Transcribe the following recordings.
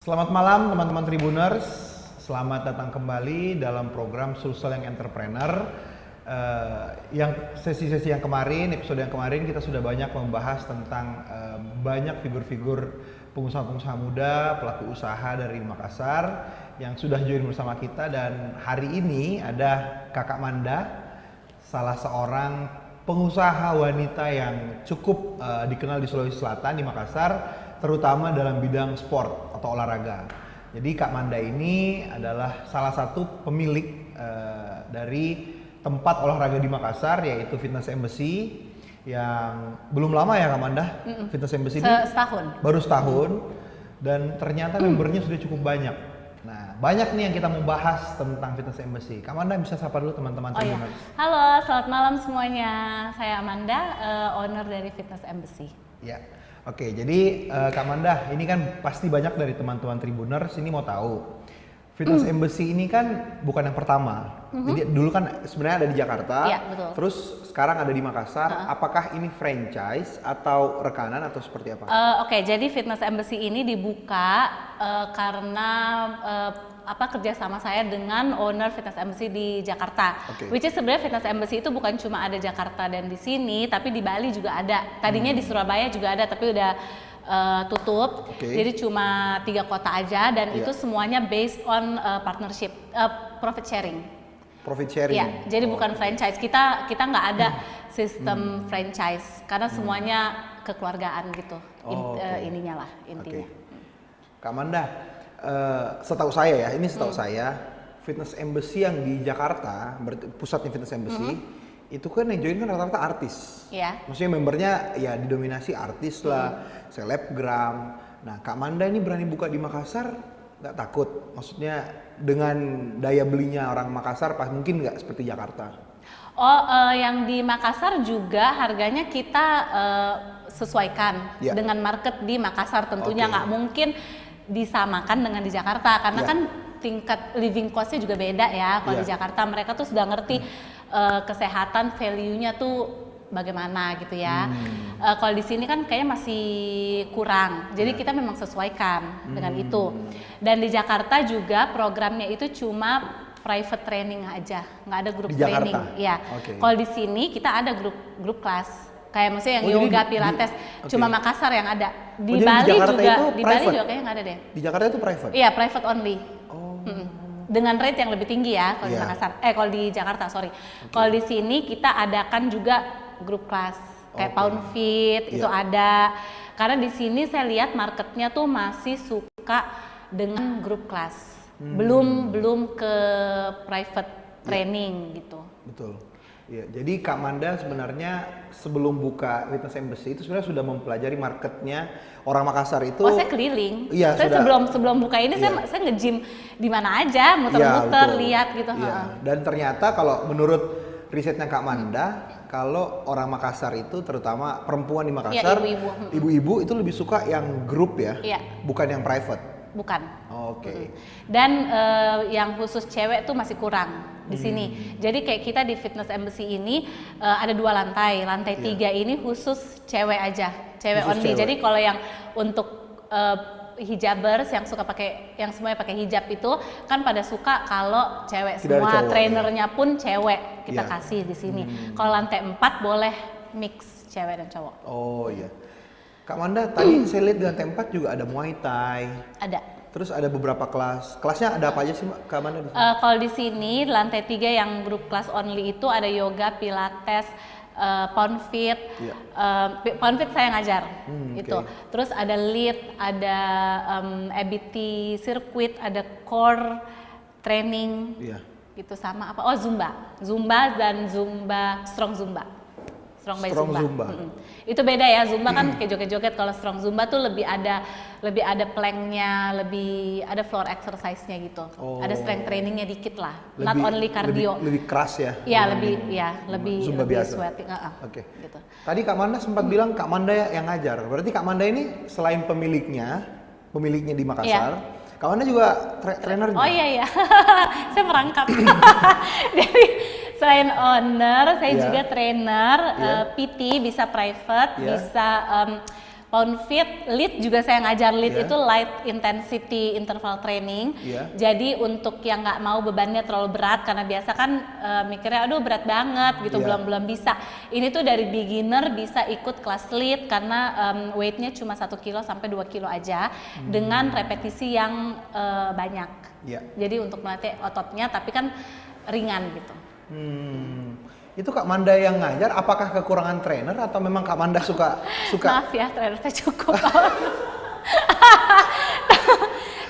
Selamat malam teman-teman Tribuners, selamat datang kembali dalam program Sulsel yang Entrepreneur. Yang sesi-sesi yang kemarin, episode yang kemarin kita sudah banyak membahas tentang banyak figur-figur pengusaha-pengusaha muda, pelaku usaha dari Makassar yang sudah join bersama kita, dan hari ini ada Kakak Manda, salah seorang pengusaha wanita yang cukup dikenal di Sulawesi Selatan, di Makassar, terutama dalam bidang sport atau olahraga. Jadi Kak Manda ini adalah salah satu pemilik dari tempat olahraga di Makassar, yaitu Fitness Embassy, yang belum lama ya Kak Manda. Fitness Embassy ini setahun. Baru setahun, dan ternyata membernya sudah cukup banyak. Nah, banyak nih yang kita mau bahas tentang Fitness Embassy. Kak Amanda bisa sapa dulu teman-teman Tribuners. Halo, selamat malam semuanya. Saya Amanda, owner dari Fitness Embassy. Ya, oke. Jadi Kak Amanda, ini kan pasti banyak dari teman-teman Tribuners ini mau tahu. Fitness Embassy ini kan bukan yang pertama. Jadi dulu kan sebenarnya ada di Jakarta. Iya, betul. Terus sekarang ada di Makassar. Apakah ini franchise atau rekanan atau seperti apa? Oke, jadi Fitness Embassy ini dibuka karena kerjasama saya dengan owner Fitness Embassy di Jakarta. Which is sebenarnya Fitness Embassy itu bukan cuma ada Jakarta dan di sini, tapi di Bali juga ada. Tadinya di Surabaya juga ada, tapi udah tutup. Jadi cuma 3 kota aja, dan itu semuanya based on partnership, profit sharing. Profit sharing. Ya, jadi bukan franchise. Kita nggak ada sistem franchise karena semuanya kekeluargaan gitu. Ininya lah intinya. Kak Amanda, setahu saya ya, ini setahu saya, Fitness Embassy yang di Jakarta, pusatnya Fitness Embassy, itu kan yang join kan rata-rata artis. Iya. Maksudnya membernya ya didominasi artis lah, selebgram. Nah, Kak Amanda ini berani buka di Makassar, nggak takut? Maksudnya dengan daya belinya orang Makassar, mungkin nggak seperti Jakarta? Yang di Makassar juga harganya kita sesuaikan dengan market di Makassar. Tentunya nggak mungkin disamakan dengan di Jakarta, karena kan tingkat living cost-nya juga beda ya. Kalau di Jakarta mereka tuh sudah ngerti kesehatan, value-nya tuh bagaimana gitu ya. Kalau di sini kan kayaknya masih kurang, jadi kita memang sesuaikan dengan itu. Dan di Jakarta juga programnya itu cuma private training aja, nggak ada grup training. Ya. Kalau di sini kita ada grup kelas, kayak maksudnya yang yoga, pilates, cuma Makassar yang ada. Di Bali juga, di Bali juga kayaknya nggak ada deh. Di Jakarta itu private? Iya, private only. Dengan rate yang lebih tinggi ya kalau di Makassar. Kalau di Jakarta, sorry. Kalau di sini kita adakan juga grup kelas, kayak Pound Fit itu ada. Karena di sini saya lihat marketnya tuh masih suka dengan grup kelas. Belum ke private training gitu. Betul. Ya, jadi Kak Manda sebenarnya sebelum buka Fitness Embassy itu sebenarnya sudah mempelajari marketnya orang Makassar itu. Saya keliling. Iya, saya sebelum buka ini saya nge-gym di mana aja, muter-muter, lihat gitu. Dan ternyata kalau menurut risetnya Kak Manda, kalau orang Makassar itu terutama perempuan di Makassar, ibu-ibu itu lebih suka yang grup ya, bukan yang private. Bukan. Oke. Dan yang khusus cewek tuh masih kurang di sini. Jadi kayak kita di Fitness Embassy ini ada 2 lantai. Lantai 3 ini khusus cewek aja, cewek khusus only. Jadi kalau yang untuk hijabers yang suka pakai, yang semuanya pakai hijab itu kan pada suka kalau cewek semua, trainernya pun cewek kita kasih di sini. Kalau lantai 4 boleh mix cewek dan cowok. Oh iya. Kak Manda, tadi saya lihat di lantai 4 juga ada Muay Thai. Ada. Terus ada beberapa kelas. Kelasnya ada apa aja sih Kak Manda di sini? Kalau di sini lantai 3 yang grup kelas only itu ada yoga, pilates, Pound Fit. Pound Fit saya ngajar itu. Terus ada lead, ada ABT circuit, ada core training. Gitu sama apa? Zumba dan strong Zumba. Strong by Zumba. Itu beda ya, Zumba kan kayak joget-joget. Kalau strong Zumba tuh lebih ada planknya, lebih ada floor exercise-nya gitu. Ada strength trainingnya dikit lah, not only cardio. Lebih keras ya? Iya, lebih Zumba biasa. sweating. Gitu. Tadi Kak Manda sempat bilang Kak Manda yang ngajar. Berarti Kak Manda ini selain pemiliknya di Makassar, Kak Manda juga trainer. Oh iya. Saya merangkap. Jadi selain owner, saya juga trainer, PT, bisa private, bisa Pound Fit, lead juga saya ngajar. Lead Yeah. itu light intensity interval training. Yeah. Jadi untuk yang nggak mau bebannya terlalu berat, karena biasa kan mikirnya aduh berat banget gitu, Yeah. belum bisa. Ini tuh dari beginner bisa ikut kelas lead karena weightnya cuma 1 kilo sampai 2 kilo aja dengan repetisi yang banyak. Yeah. Jadi untuk melatih ototnya tapi kan ringan gitu. Itu Kak Manda yang ngajar, apakah kekurangan trainer atau memang Kak Manda suka? Maaf ya, trainer saya cukup.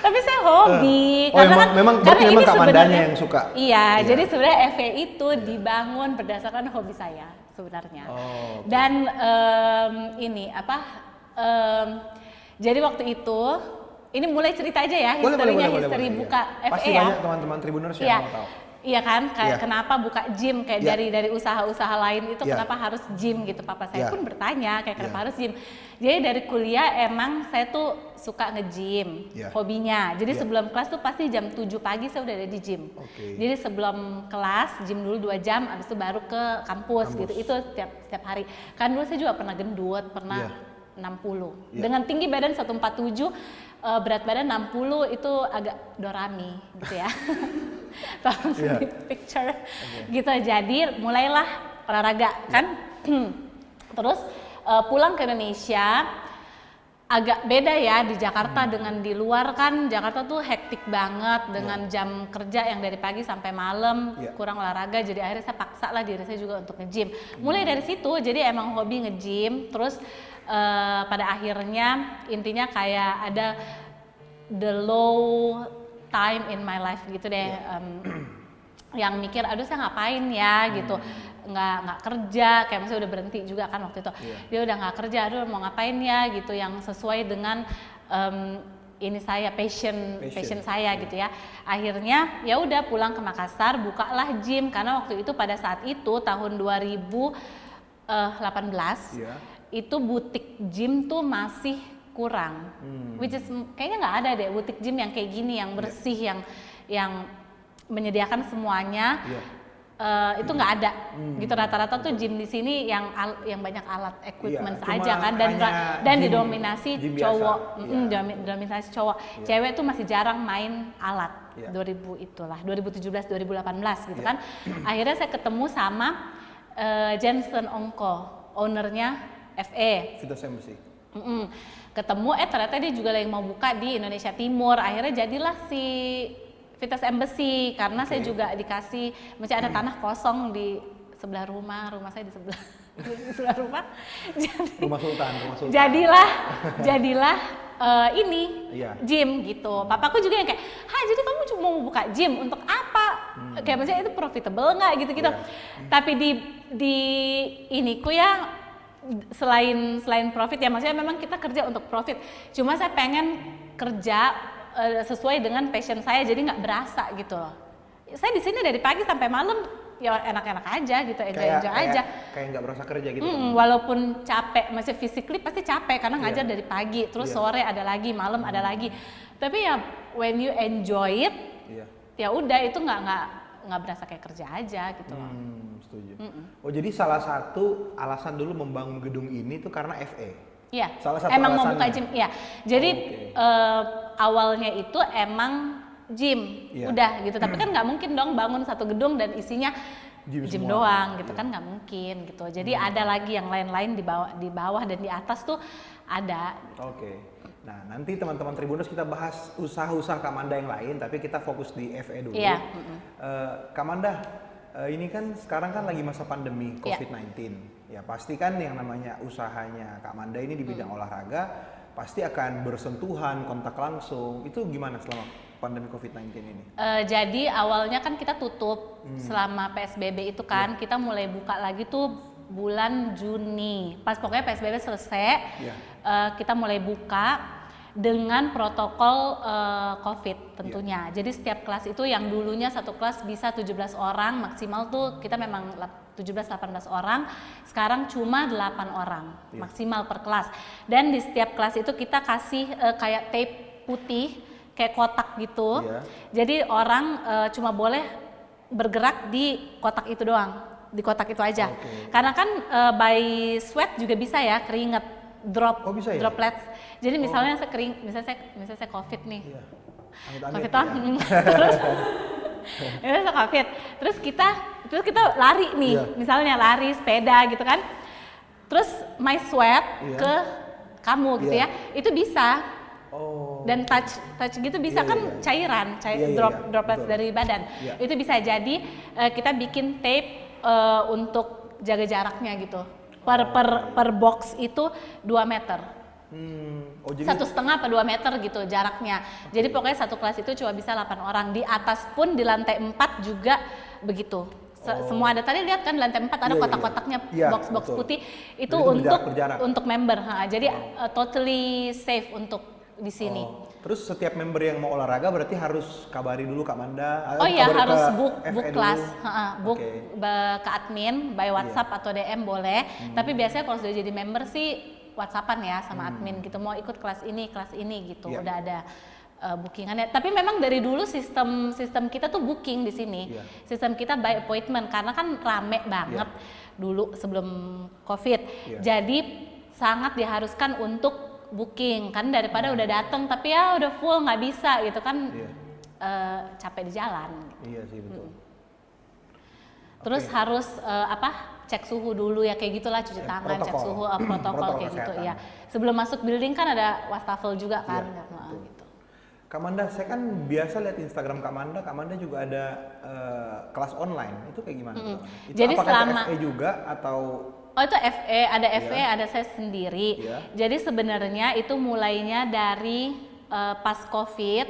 Tapi saya hobi. Oh, memang ini Kak Mandanya yang suka. Iya, jadi sebenarnya FE itu dibangun berdasarkan hobi saya sebenarnya. Oh, okay. Dan jadi waktu itu, ini mulai cerita aja ya, history buka FE. Pasti ya. banyak teman-teman Tribuners yang mau tahu. Iya kan, kayak Iya. kenapa buka gym kayak Iya. dari usaha-usaha lain itu Iya. kenapa harus gym gitu. Papa saya Iya. pun bertanya kayak kenapa Iya. harus gym. Jadi dari kuliah emang saya tuh suka nge-gym, Iya. hobinya. Jadi Iya. sebelum kelas tuh pasti jam 7 pagi saya udah ada di gym. Oke. Jadi sebelum kelas gym dulu 2 jam, abis itu baru ke kampus gitu. Itu setiap hari. Kan dulu saya juga pernah gendut, pernah Iya. 60. Iya. Dengan tinggi badan 147, berat badan 60 itu agak dorami gitu ya. Tolong Iya. di picture gitu. Jadi mulailah olahraga kan. Terus pulang ke Indonesia agak beda ya di Jakarta dengan di luar. Kan Jakarta tuh hektik banget dengan jam kerja yang dari pagi sampai malam, kurang olahraga. Jadi akhirnya saya paksa lah diri saya juga untuk nge-gym. Mulai dari situ jadi emang hobi nge-gym. Terus pada akhirnya intinya kayak ada the low time in my life gitu deh. Yang mikir aduh saya ngapain ya gitu, nggak kerja, kayak maksudnya udah berhenti juga kan waktu itu. Dia udah nggak kerja, aduh mau ngapain ya gitu yang sesuai dengan ini saya passion saya gitu ya. Akhirnya ya udah pulang ke Makassar, bukalah gym karena waktu itu pada saat itu tahun 2018 itu butik gym tuh masih kurang, which is kayaknya nggak ada deh butik gym yang kayak gini, yang bersih, yang menyediakan semuanya. Itu nggak ada gitu. Rata-rata tuh gym di sini yang banyak alat equipment aja kan, dan didominasi cowok. Dominasi cowok. Cewek tuh masih jarang main alat. 2017 2018 gitu kan. Akhirnya saya ketemu sama Jensen Ongko, ownernya FE. Fitness Embassy. Ketemu ternyata dia juga lagi mau buka di Indonesia Timur. Akhirnya jadilah si Fitness Embassy karena saya juga dikasih, macam ada tanah kosong di sebelah rumah saya di sebelah rumah. Jadi, Rumah Sultan. Jadilah ini gym gitu. Papaku juga yang kayak, jadi kamu cuma mau buka gym untuk apa? Kayak maksudnya itu profitable nggak gitu-gitu. Tapi di iniku ya, selain profit ya, maksudnya memang kita kerja untuk profit. Cuma saya pengen kerja sesuai dengan passion saya, jadi nggak berasa gitu loh. Saya di sini dari pagi sampai malam ya enak-enak aja gitu, enjoy aja. Kayak nggak berasa kerja gitu. Walaupun capek, masih physically pasti capek karena ngajar dari pagi, terus sore ada lagi, malam ada lagi. Tapi ya when you enjoy it, ya udah itu nggak berasa kayak kerja aja gitu loh. Setuju. Oh jadi salah satu alasan dulu membangun gedung ini tuh karena FE. Iya. Salah satu emang alasannya. mau buka gym, iya. Jadi awalnya itu emang gym, udah gitu. Tapi kan nggak mungkin dong bangun satu gedung dan isinya gym doang gitu kan, nggak mungkin gitu. Jadi ada lagi yang lain-lain di bawah dan di atas tuh ada. Oke. Nah nanti teman-teman Tribuners kita bahas usaha-usaha Kak Manda yang lain, tapi kita fokus di FE dulu. Iya. Kak Manda, ini kan sekarang kan lagi masa pandemi COVID-19. Ya pasti kan yang namanya usahanya Kak Manda ini di bidang olahraga pasti akan bersentuhan, kontak langsung. Itu gimana selama pandemi COVID-19 ini? Jadi awalnya kan kita tutup selama PSBB itu kan, kita mulai buka lagi tuh bulan Juni. Pas pokoknya PSBB selesai, kita mulai buka dengan protokol COVID tentunya. Jadi setiap kelas itu yang dulunya satu kelas bisa 17 orang, maksimal tuh kita memang 17-18 orang, sekarang cuma 8 orang maksimal per kelas. Dan di setiap kelas itu kita kasih kayak tape putih, kayak kotak gitu. Jadi orang cuma boleh bergerak di kotak itu doang, di kotak itu aja. Karena kan by sweat juga bisa ya, keringet Oh, bisa ya? droplets. Jadi misalnya saya kering, misalnya saya COVID nih. Iya. COVID terus ya saya COVID. Terus kita lari nih, misalnya lari sepeda gitu kan. Terus my sweat ke kamu gitu ya. Itu bisa. Dan touch gitu bisa kan cairan, droplets dari badan. Itu bisa jadi kita bikin tape untuk jaga jaraknya gitu. Per box itu 2 meter. 1,5 apa 2 meter gitu jaraknya. Jadi pokoknya satu kelas itu cuma bisa 8 orang. Di atas pun di lantai 4 juga begitu. Semua ada, tadi lihat kan lantai 4 ada kotak-kotaknya, box-box putih itu untuk member. Jadi totally safe untuk di sini. Terus setiap member yang mau olahraga berarti harus kabari dulu Kak Manda. Oh iya, harus book kelas, book ke admin by WhatsApp atau DM boleh. Tapi biasanya kalau sudah jadi member sih WhatsAppan ya sama admin gitu, mau ikut kelas ini gitu, udah ada bookingannya. Tapi memang dari dulu sistem kita tuh booking di sini. Sistem kita by appointment karena kan rame banget dulu sebelum COVID. Jadi sangat diharuskan untuk booking kan, daripada udah dateng tapi ya udah full nggak bisa gitu kan, capek di jalan. Iya sih betul. Terus harus cek suhu dulu ya, kayak gitulah, cuci tangan, cek suhu, protokol kayak gitu ya. Sebelum masuk building kan ada wastafel juga kan. Gitu. Kak Manda, saya kan biasa lihat Instagram Kak Manda juga ada kelas online, itu kayak gimana? Itu jadi apakah selama FE juga atau? Oh itu FE, ada FE, ada saya sendiri. Jadi sebenarnya itu mulainya dari pas COVID,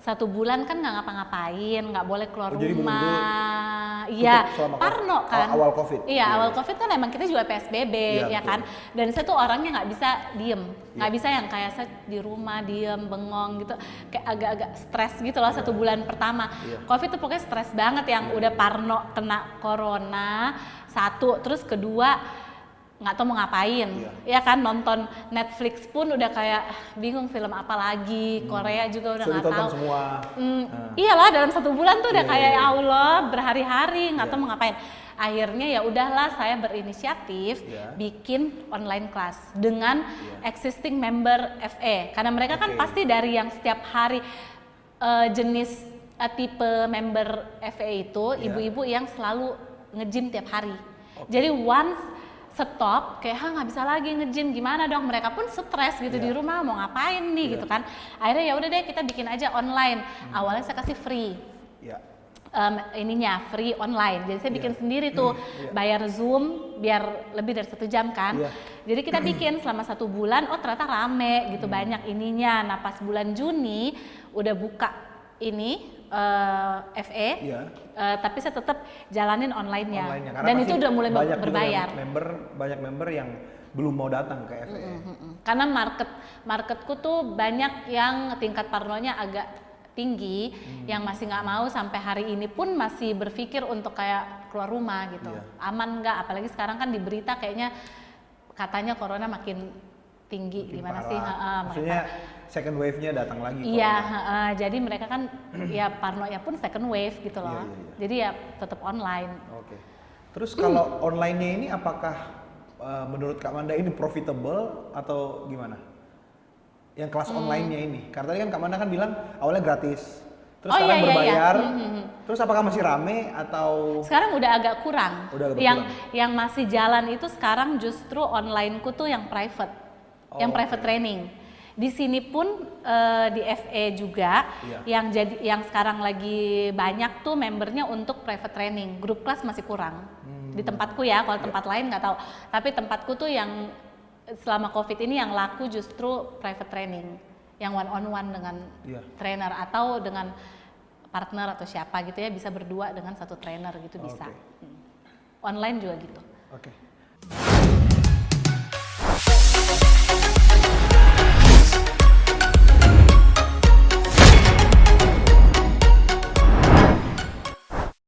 1 bulan kan nggak ngapa-ngapain, nggak boleh keluar rumah. Iya, parno kan. Awal COVID. Iya, awal COVID kan emang kita juga PSBB, ya kan. Dan saya tuh orangnya nggak bisa diem, nggak bisa yang kayak saya di rumah diem, bengong gitu, kayak agak-agak stres gitu loh 1 bulan pertama. COVID tuh pokoknya stres banget, yang udah parno kena corona, 1, terus kedua nggak tahu mau ngapain, ya kan, nonton Netflix pun udah kayak bingung film apa lagi, Korea juga udah nggak tahu. Semua. Iyalah dalam 1 bulan tuh udah kayak ya Allah berhari-hari nggak tahu mau ngapain. Akhirnya ya udahlah saya berinisiatif bikin online class dengan existing member FE, karena mereka kan pasti dari yang setiap hari jenis tipe member FE itu ibu-ibu yang selalu nge-gym tiap hari. Jadi once stop, kayak nggak bisa lagi nge-gym, gimana dong, mereka pun stres gitu di rumah, mau ngapain nih gitu kan. Akhirnya ya udah deh kita bikin aja online. Awalnya saya kasih free free online, jadi saya bikin sendiri tuh, bayar Zoom biar lebih dari 1 jam kan. Jadi kita bikin selama 1 bulan, oh ternyata rame gitu, banyak ininya. Nah pas bulan Juni udah buka ini FE, tapi saya tetap jalanin online-nya. Dan itu udah mulai berbayar. Banyak member yang belum mau datang ke FE. Karena marketku tuh banyak yang tingkat parnonya agak tinggi, yang masih nggak mau, sampai hari ini pun masih berpikir untuk kayak keluar rumah gitu. Aman nggak? Apalagi sekarang kan di berita kayaknya katanya corona makin tinggi, makin gimana parah sih? Maksudnya second wave-nya datang lagi. Iya, jadi mereka kan ya parnonya pun second wave gitu loh. Jadi ya tetap online. Terus kalau online-nya ini apakah menurut Kak Manda ini profitable atau gimana? Yang kelas online-nya ini. Karena tadi kan Kak Manda kan bilang awalnya gratis. Terus sekarang berbayar. Terus apakah masih rame atau? Sekarang udah agak kurang. Yang masih jalan itu sekarang justru online-ku tuh yang private. Yang private training. Di sini pun di FE juga yang sekarang lagi banyak tuh membernya untuk private training. Grup kelas masih kurang. Di tempatku ya, kalau tempat lain nggak tahu. Tapi tempatku tuh yang selama COVID ini yang laku justru private training. Yang one on one dengan trainer atau dengan partner atau siapa gitu ya, bisa berdua dengan 1 trainer gitu bisa. Online juga gitu.